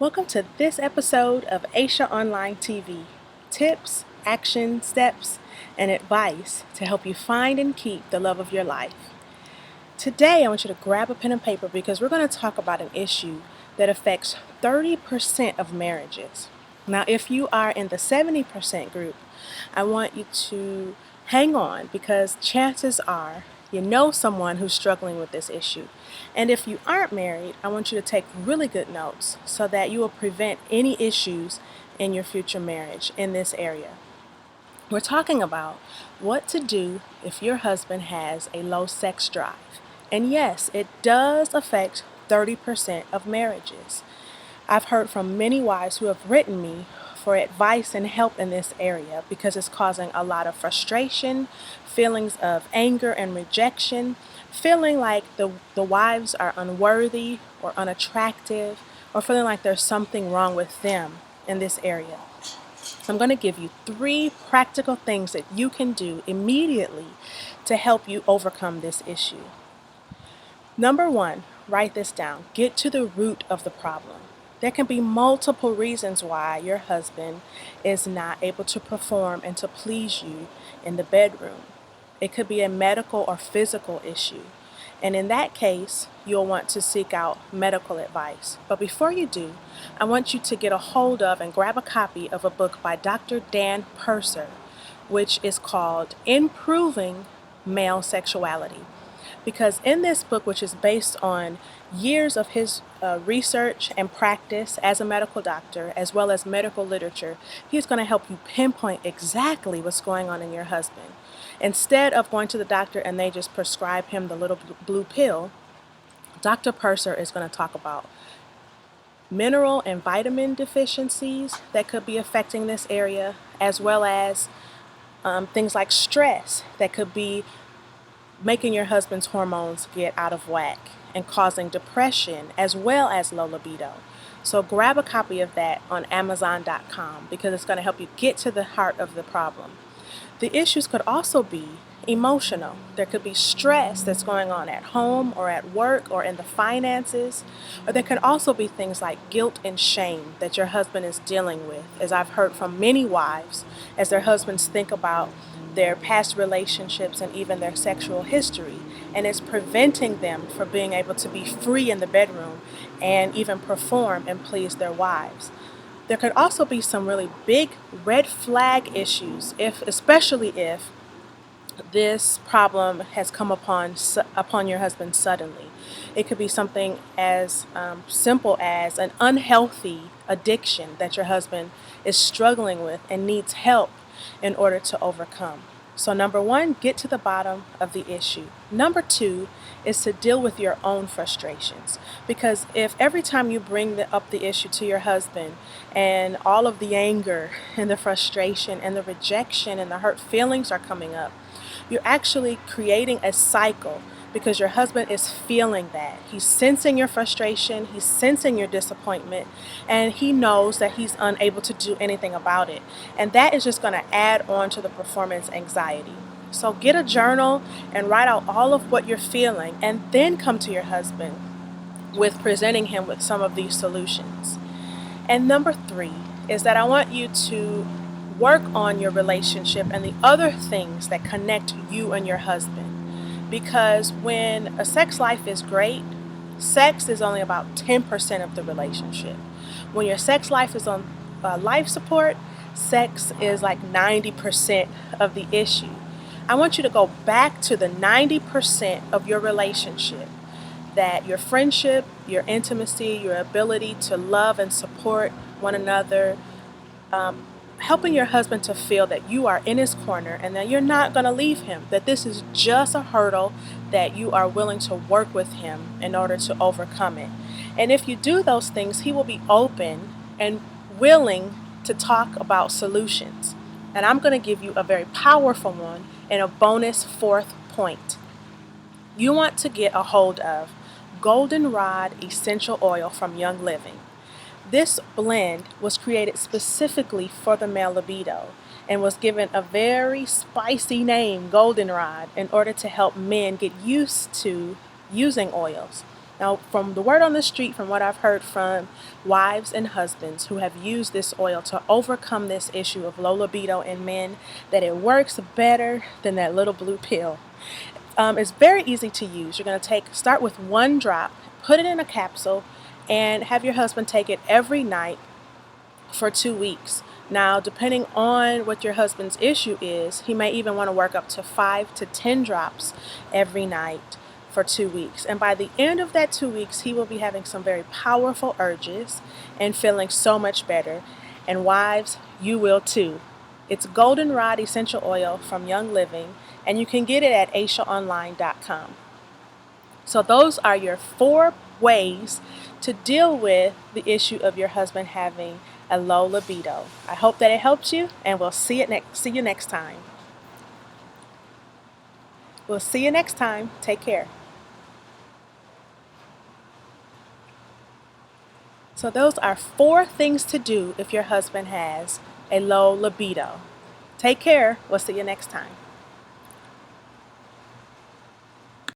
Welcome to this episode of Aesha Online TV. Tips, action steps, and advice to help you find and keep the love of your life. Today, I want you to grab a pen and paper because we're going to talk about an issue that affects 30% of marriages. Now, if you are in the 70% group, I want you to hang on because chances are you know someone who's struggling with this issue. And if you aren't married, I want you to take really good notes so that you will prevent any issues in your future marriage in this area. We're talking about what to do if your husband has a low sex drive. And yes, it does affect 30% of marriages. I've heard from many wives who have written me for advice and help in this area because it's causing a lot of frustration, feelings of anger and rejection, feeling like the wives are unworthy or unattractive, or feeling like there's something wrong with them in this area. I'm going to give you 3 practical things that you can do immediately to help you overcome this issue. Number 1, write this down. Get to the root of the problem. There can be multiple reasons why your husband is not able to perform and to please you in the bedroom. It could be a medical or physical issue. And in that case, you'll want to seek out medical advice. But before you do, I want you to get a hold of and grab a copy of a book by Dr. Dan Purser, which is called Improving Male Sexuality. Because in this book, which is based on years of his research and practice as a medical doctor, as well as medical literature, he's going to help you pinpoint exactly what's going on in your husband. Instead of going to the doctor and they just prescribe him the little blue pill, Dr. Purser is going to talk about mineral and vitamin deficiencies that could be affecting this area, as well as things like stress that could be making your husband's hormones get out of whack and causing depression as well as low libido. So grab a copy of that on Amazon.com because it's going to help you get to the heart of the problem. The issues could also be emotional. There could be stress that's going on at home or at work or in the finances. Or there could also be things like guilt and shame that your husband is dealing with, as I've heard from many wives, as their husbands think about their past relationships and even their sexual history, and it's preventing them from being able to be free in the bedroom and even perform and please their wives. There could also be some really big red flag issues, especially if this problem has come upon your husband suddenly. It could be something as simple as an unhealthy addiction that your husband is struggling with and needs help in order to overcome. So number 1, get to the bottom of the issue. Number 2 is to deal with your own frustrations. Because if every time you bring up the issue to your husband and all of the anger and the frustration and the rejection and the hurt feelings are coming up, you're actually creating a cycle because your husband is feeling that. He's sensing your frustration, he's sensing your disappointment, and he knows that he's unable to do anything about it. And that is just going to add on to the performance anxiety. So get a journal and write out all of what you're feeling and then come to your husband with presenting him with some of these solutions. And number 3 is that I want you to work on your relationship and the other things that connect you and your husband. Because when a sex life is great, sex is only about 10% of the relationship. When your sex life is on life support, sex is like 90% of the issue. I want you to go back to the 90% of your relationship, that your friendship, your intimacy, your ability to love and support one another, helping your husband to feel that you are in his corner and that you're not going to leave him, that this is just a hurdle that you are willing to work with him in order to overcome it. And if you do those things, he will be open and willing to talk about solutions. And I'm going to give you a very powerful one and a bonus 4th point. You want to get a hold of Goldenrod Essential Oil from Young Living. This blend was created specifically for the male libido and was given a very spicy name, Goldenrod, in order to help men get used to using oils. Now, from the word on the street, from what I've heard from wives and husbands who have used this oil to overcome this issue of low libido in men, that it works better than that little blue pill. It's very easy to use. You're going to start with 1 drop, put it in a capsule, and have your husband take it every night for 2 weeks. Now, depending on what your husband's issue is, he may even want to work up to 5 to 10 drops every night for 2 weeks. And by the end of that 2 weeks, he will be having some very powerful urges and feeling so much better. And wives, you will too. It's Goldenrod Essential Oil from Young Living, and you can get it at aeshaonline.com. So those are your 4 ways to deal with the issue of your husband having a low libido. I hope that it helps you, and we'll see you next time. We'll see you next time. Take care. So those are 4 things to do if your husband has a low libido. Take care. We'll see you next time.